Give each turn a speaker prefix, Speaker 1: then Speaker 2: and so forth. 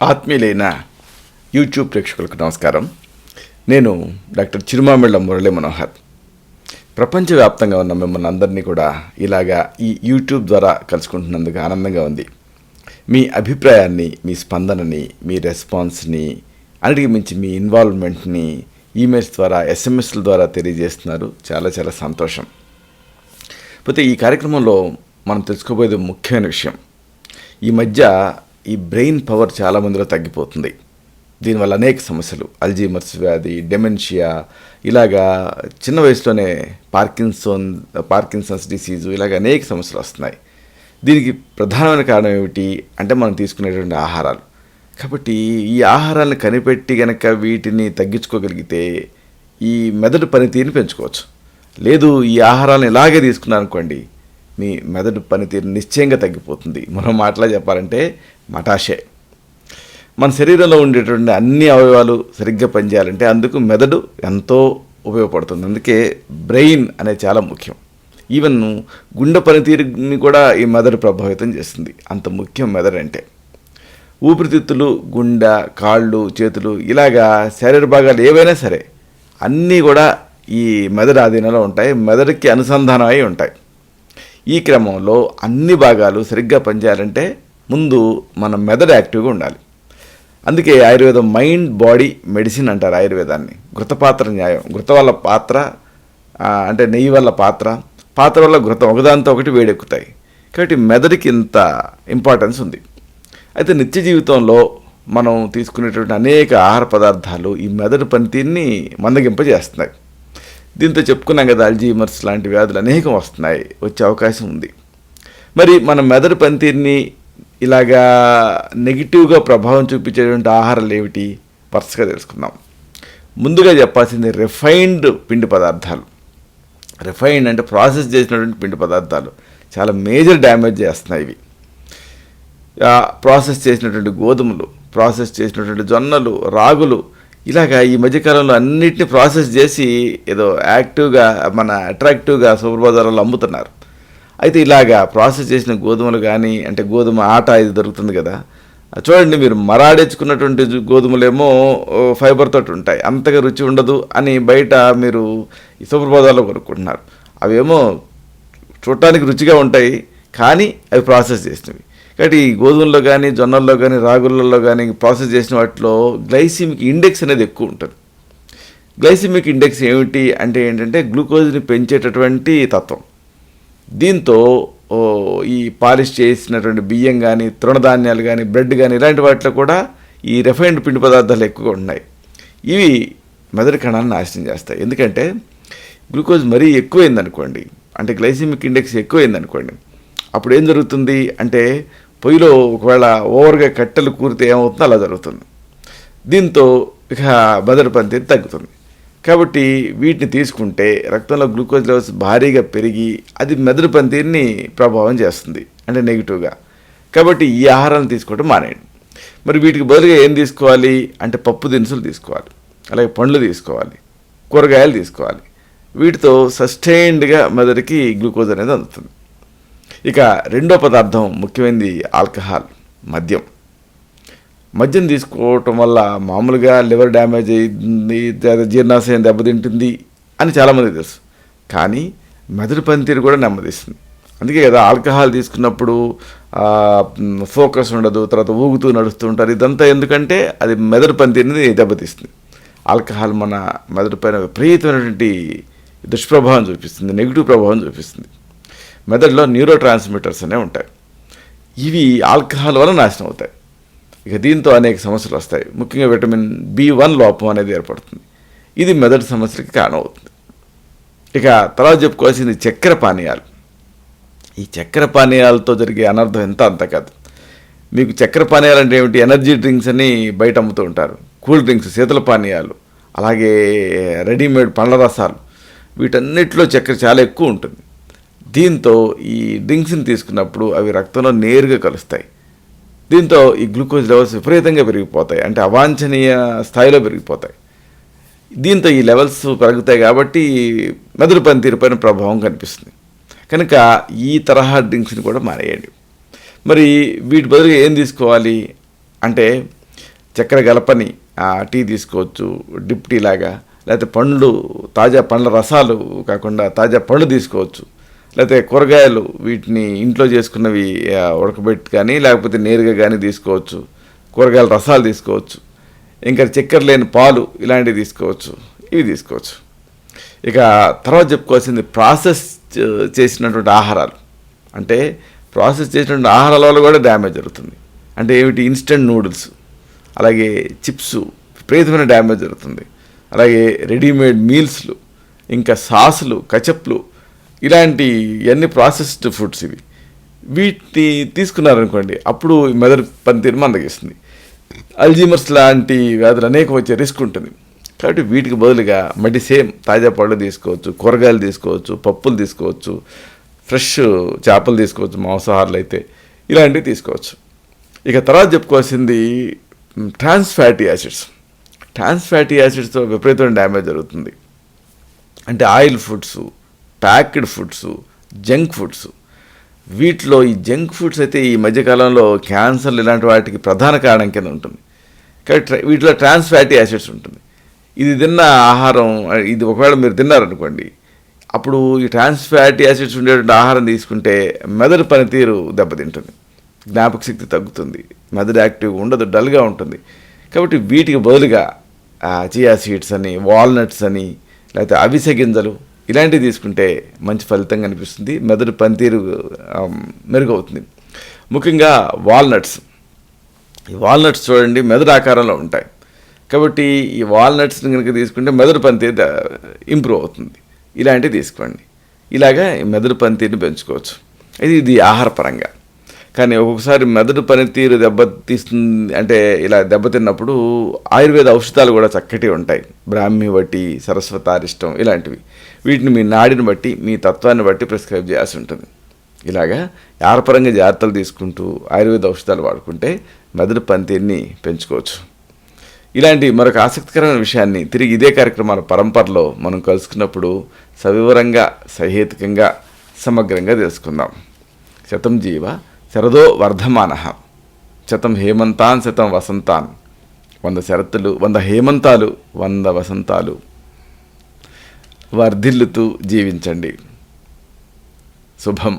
Speaker 1: ఆత్మీయులైన YouTube ప్రేక్షకులకు నమస్కారం. నేను డాక్టర్ చిరుమామిళ్ళ మురళి మనోహర్. ప్రపంచవ్యాప్తంగా ఉన్న మిమ్మల్ని అందరినీ కూడా ఇలాగా ఈ యూట్యూబ్ ద్వారా కలుసుకుంటున్నందుకు ఆనందంగా ఉంది. మీ అభిప్రాయాన్ని, మీ స్పందనని, మీ రెస్పాన్స్ని, అన్నిటికీ మించి మీ ఇన్వాల్వ్మెంట్ని ఈమెయిల్స్ ద్వారా, ఎస్ఎంఎస్ల ద్వారా తెలియజేస్తున్నారు. చాలా చాలా సంతోషం. పోతే ఈ కార్యక్రమంలో మనం తెలుసుకోబోయేది ముఖ్యమైన విషయం. ఈ మధ్య ఈ బ్రెయిన్ పవర్ చాలామందిలో తగ్గిపోతుంది. దీనివల్ల అనేక సమస్యలు, అల్జీమర్స్ వ్యాధి, డెమెన్షియా, ఇలాగా చిన్న వయసులోనే పార్కిన్సన్స్ డిసీజు, ఇలాగ అనేక సమస్యలు వస్తున్నాయి. దీనికి ప్రధానమైన కారణం ఏమిటి అంటే మనం తీసుకునేటువంటి ఆహారాలు. కాబట్టి ఈ ఆహారాలను కనిపెట్టి గనక వీటిని తగ్గించుకోగలిగితే ఈ మెదడు పనితీరుని పెంచుకోవచ్చు. లేదు, ఈ ఆహారాలను ఇలాగే తీసుకున్నాను అనుకోండి, మీ మెదడు పనితీరు నిశ్చయంగా తగ్గిపోతుంది. మరో మాటలా చెప్పాలంటే మటాషే. మన శరీరంలో ఉండేటువంటి అన్ని అవయవాలు సరిగ్గా పనిచేయాలంటే అందుకు మెదడు ఎంతో ఉపయోగపడుతుంది. అందుకే బ్రెయిన్ అనేది చాలా ముఖ్యం. ఈవెన్ గుండె పనితీరుని కూడా ఈ మెదడు ప్రభావితం చేస్తుంది. అంత ముఖ్యం మెదడు అంటే. ఊపిరితిత్తులు, గుండె, కాళ్ళు, చేతులు, ఇలాగా శరీర భాగాలు ఏవైనా సరే అన్నీ కూడా ఈ మెదడు ఆధీనంలో ఉంటాయి, మెదడుకి అనుసంధానం అయి ఉంటాయి. ఈ క్రమంలో అన్ని భాగాలు సరిగ్గా పనిచేయాలంటే ముందు మన మెదడు యాక్టివ్గా ఉండాలి. అందుకే ఆయుర్వేదం మైండ్ బాడీ మెడిసిన్ అంటారు ఆయుర్వేదాన్ని. ఘృతపాత్ర న్యాయం. ఘృత వల్ల పాత్ర అంటే నెయ్యి వల్ల పాత్ర, పాత్ర వల్ల ఘృతం, ఒకదాంతో ఒకటి వేడెక్కుతాయి. కాబట్టి మెదడుకి ఇంత ఇంపార్టెన్స్ ఉంది. అయితే నిత్య జీవితంలో మనం తీసుకునేటువంటి అనేక ఆహార పదార్థాలు ఈ మెదడు పనితీరుని మందగింపజేస్తున్నాయి. దీంతో చెప్పుకున్నాం కదా, అల్జీమర్స్ లాంటి వ్యాధులు అనేకం వస్తున్నాయి, వచ్చే అవకాశం ఉంది. మరి మన మెదడు పనితీరుని ఇలాగా నెగిటివ్గా ప్రభావం చూపించేటువంటి ఆహారాలు ఏమిటి వరుసగా తెలుసుకుందాం. ముందుగా చెప్పాల్సింది రిఫైన్డ్ పిండి పదార్థాలు. రిఫైన్డ్ అంటే ప్రాసెస్ చేసినటువంటి పిండి పదార్థాలు చాలా మేజర్ డ్యామేజ్ చేస్తున్నాయి. ఇవి ప్రాసెస్ చేసినటువంటి గోధుమలు, ప్రాసెస్ చేసినటువంటి జొన్నలు, రాగులు, ఇలాగా ఈ మధ్యకాలంలో అన్నిటిని ప్రాసెస్ చేసి ఏదో యాక్టివ్గా మన అట్రాక్టివ్గా సూపర్ బజార్లో అమ్ముతున్నారు. అయితే ఇలాగా ప్రాసెస్ చేసిన గోధుమలు కానీ, అంటే గోధుమ ఆట ఇది దొరుకుతుంది కదా, చూడండి, మీరు మరాడేసుకున్నటువంటి గోధుమలేమో ఫైబర్ తోటి ఉంటాయి, అంతగా రుచి ఉండదు అని బయట మీరు ఈ సూపర్ బజార్లో కొనుక్కుంటున్నారు. అవేమో చూడటానికి రుచిగా ఉంటాయి, కానీ అవి ప్రాసెస్ చేసినవి. కాబట్టి ఈ గోధుమల్లో కానీ, జొన్నల్లో కానీ, రాగులలో కానీ ప్రాసెస్ చేసిన వాటిలో గ్లైసిమిక్ ఇండెక్స్ అనేది ఎక్కువ ఉంటుంది. గ్లైసిమిక్ ఇండెక్స్ ఏమిటి అంటే ఏంటంటే గ్లూకోజ్ని పెంచేటటువంటి తత్వం. దీంతో ఈ పాలిష్ చేసినటువంటి బియ్యం కానీ, తృణధాన్యాలు కానీ, బ్రెడ్ కానీ, ఇలాంటి వాటిలో కూడా ఈ రిఫైన్డ్ పిండి పదార్థాలు ఎక్కువగా ఉన్నాయి. ఇవి మెదడు కణాలను నాశనం చేస్తాయి. ఎందుకంటే గ్లూకోజ్ మరీ ఎక్కువైందనుకోండి, అంటే గ్లైసిమిక్ ఇండెక్స్ ఎక్కువైందనుకోండి, అప్పుడు ఏం జరుగుతుంది అంటే పొయ్యిలో ఒకవేళ ఓవర్గా కట్టెలు కూరితే ఏమవుతుందో అలా జరుగుతుంది. దీంతో ఇక మెదడు పనితీరు తగ్గుతుంది. కాబట్టి వీటిని తీసుకుంటే రక్తంలో గ్లూకోజ్ లెవెల్స్ భారీగా పెరిగి అది మెదడు పనితీరుని ప్రభావం చేస్తుంది, అంటే నెగిటివ్గా. కాబట్టి ఈ ఆహారాన్ని తీసుకోవడం మానేయండి. మరి వీటికి బదులుగా ఏం తీసుకోవాలి అంటే పప్పు దినుసులు తీసుకోవాలి, అలాగే పండ్లు తీసుకోవాలి, కూరగాయలు తీసుకోవాలి. వీటితో సస్టైన్డ్గా మెదడుకి గ్లూకోజ్ అనేది అందుతుంది. ఇక రెండో పదార్థం ముఖ్యమైనది ఆల్కహాల్, మద్యం. మద్యం తీసుకోవటం వల్ల మామూలుగా లివర్ డ్యామేజ్ అయింది, జీర్ణాశయం దెబ్బతింటుంది అని చాలామంది తెలుసు. కానీ మెదడు పనితీరు కూడా నెమ్మదిస్తుంది. అందుకే కదా ఆల్కహాల్ తీసుకున్నప్పుడు ఫోకస్ ఉండదు, తర్వాత ఊగుతూ నడుస్తూ ఉంటారు. ఇదంతా ఎందుకంటే అది మెదడు పనితీరుని దెబ్బతీస్తుంది. ఆల్కహాల్ మన మెదడు పైన విపరీతమైనటువంటి దుష్ప్రభావం చూపిస్తుంది, నెగిటివ్ ప్రభావం చూపిస్తుంది. మెదడులో న్యూరో ట్రాన్స్మిటర్స్ అనేవి ఉంటాయి. ఇవి ఆల్కహాల్ వల్ల నాశనం అవుతాయి. ఇక దీంతో అనేక సమస్యలు వస్తాయి. ముఖ్యంగా విటమిన్ B1 లోపం అనేది ఏర్పడుతుంది. ఇది మెదడు సమస్యలకి కారణమవుతుంది. ఇక తర్వాత చెప్పుకోవాల్సింది చక్కెర పానీయాలు. ఈ చక్కెర పానీయాలతో జరిగే అనర్థం ఎంత అంత కాదు. మీకు చక్కెర పానీయాలు అంటే ఏమిటి? ఎనర్జీ డ్రింక్స్ అని బయట అమ్ముతూ ఉంటారు, కూల్ డ్రింక్స్, శీతల పానీయాలు, అలాగే రెడీమేడ్ పండ్ల రసాలు, వీటన్నిటిలో చక్కెర చాలా ఎక్కువ ఉంటుంది. దీంతో ఈ డ్రింక్స్ని తీసుకున్నప్పుడు అవి రక్తంలో నేరుగా కలుస్తాయి. దీంతో ఈ గ్లూకోజ్ లెవెల్స్ విపరీతంగా పెరిగిపోతాయి, అంటే అవాంఛనీయ స్థాయిలో పెరిగిపోతాయి. దీంతో ఈ లెవెల్స్ పెరుగుతాయి కాబట్టి మెదడు పనితీరుపైన ప్రభావం కనిపిస్తుంది. కనుక ఈ తరహా డ్రింక్స్ని కూడా మానేయండి. మరి వీటి బదులుగా ఏం తీసుకోవాలి అంటే చక్కెర గలపని టీ తీసుకోవచ్చు, డిప్ టీ లాగా. లేకపోతే తాజా పండ్ల రసాలు కాకుండా తాజా పళ్ళు తీసుకోవచ్చు. లేకపోతే కూరగాయలు వీటిని ఇంట్లో చేసుకున్నవి ఉడకబెట్టి కానీ లేకపోతే నేరుగా కానీ తీసుకోవచ్చు. కూరగాయల రసాలు తీసుకోవచ్చు. ఇంకా చక్కెర లేని పాలు ఇలాంటివి తీసుకోవచ్చు. ఇవి తీసుకోవచ్చు. ఇక తర్వాత చెప్పుకోవాల్సింది ప్రాసెస్ చేసినటువంటి ఆహారాలు. అంటే ప్రాసెస్ చేసినటువంటి ఆహారాల వల్ల కూడా డ్యామేజ్ జరుగుతుంది. అంటే ఏమిటి? ఇన్స్టెంట్ నూడిల్స్, అలాగే చిప్స్ విపరీతమైన డ్యామేజ్ జరుగుతుంది. అలాగే రెడీమేడ్ మీల్స్లు, ఇంకా సాసులు, కచప్లు, ఇలాంటి ఇవన్నీ ప్రాసెస్డ్ ఫుడ్స్. వీటిని తీసుకున్నారనుకోండి, అప్పుడు మెదడు పనితీరు మందగిస్తుంది. అల్జీమర్స్ లాంటి వ్యాధులు అనేక వచ్చే రిస్క్ ఉంటుంది. కాబట్టి వీటికి బదులుగా సేమ్ తాజా పళ్ళు తీసుకోవచ్చు, కూరగాయలు తీసుకోవచ్చు, పప్పులు తీసుకోవచ్చు, ఫ్రెష్ చేపలు తీసుకోవచ్చు, మాంసాహారాలు అయితే ఇలాంటివి తీసుకోవచ్చు. ఇక తర్వాత చెప్పుకోవాల్సింది trans fatty acids. Trans fatty యాసిడ్స్తో విపరీతమైన డ్యామేజ్ జరుగుతుంది. అంటే oil foods, packed foods, junk foods. వీటిలో ఈ జంక్ ఫుడ్స్ అయితే ఈ మధ్యకాలంలో క్యాన్సర్లు ఇలాంటి వాటికి ప్రధాన కారణం కింద ఉంటుంది. కాబట్టి వీటిలో ట్రాన్స్ ఫ్యాటీ యాసిడ్స్ ఉంటుంది. ఇది తిన్న ఆహారం, ఇది ఒకవేళ మీరు తిన్నారనుకోండి, అప్పుడు ఈ ట్రాన్స్ ఫ్యాటీ యాసిడ్స్ ఉండేటువంటి ఆహారం తీసుకుంటే మెదడు పనితీరు దెబ్బతింటుంది, జ్ఞాపక శక్తి తగ్గుతుంది, మెదడు యాక్టివ్గా ఉండదు, డల్గా ఉంటుంది. కాబట్టి వీటికి బదులుగా చియా సీడ్స్ అని, వాల్నట్స్ అని, లేకపోతే అవిసె గింజలు ఇలాంటివి తీసుకుంటే మంచి ఫలితం కనిపిస్తుంది, మెదడు పనితీరు మెరుగవుతుంది. ముఖ్యంగా వాల్నట్స్. ఈ వాల్నట్స్ చూడండి మెదడు ఆకారంలో ఉంటాయి. కాబట్టి ఈ వాల్నట్స్ని కనుక తీసుకుంటే మెదడు పనితీరు ఇంప్రూవ్ అవుతుంది. ఇలాంటివి తీసుకోండి. ఇలాగా మెదడు పనితీరుని పెంచుకోవచ్చు. ఇది ఆహారపరంగా. కానీ ఒక్కొక్కసారి మెదడు పనితీరు దెబ్బతీస్తుంది. అంటే ఇలా దెబ్బతిన్నప్పుడు ఆయుర్వేద ఔషధాలు కూడా చక్కటి ఉంటాయి. బ్రాహ్మి వటి, సరస్వతారిష్టం ఇలాంటివి. వీటిని మీ నాడిని బట్టి, మీ తత్వాన్ని బట్టి ప్రిస్క్రైబ్ చేయాల్సి ఉంటుంది. ఇలాగా ఆహారపరంగా జాగ్రత్తలు తీసుకుంటూ ఆయుర్వేద ఔషధాలు వాడుకుంటే మెదడు పనితీరుని పెంచుకోవచ్చు. ఇలాంటి మరొక ఆసక్తికరమైన విషయాన్ని తిరిగి ఇదే కార్యక్రమాల పరంపరలో మనం కలుసుకున్నప్పుడు సవివరంగా, సహేతుకంగా, సమగ్రంగా తెలుసుకుందాం. శతం జీవ శరదో వర్ధమానః, శతం హేమంతాన్ శతం వసంతాన్. 100 శరత్తులు, 100 హేమంతాలు, 100 వసంతాలు వర్ధిల్లుతూ జీవించండి. శుభం.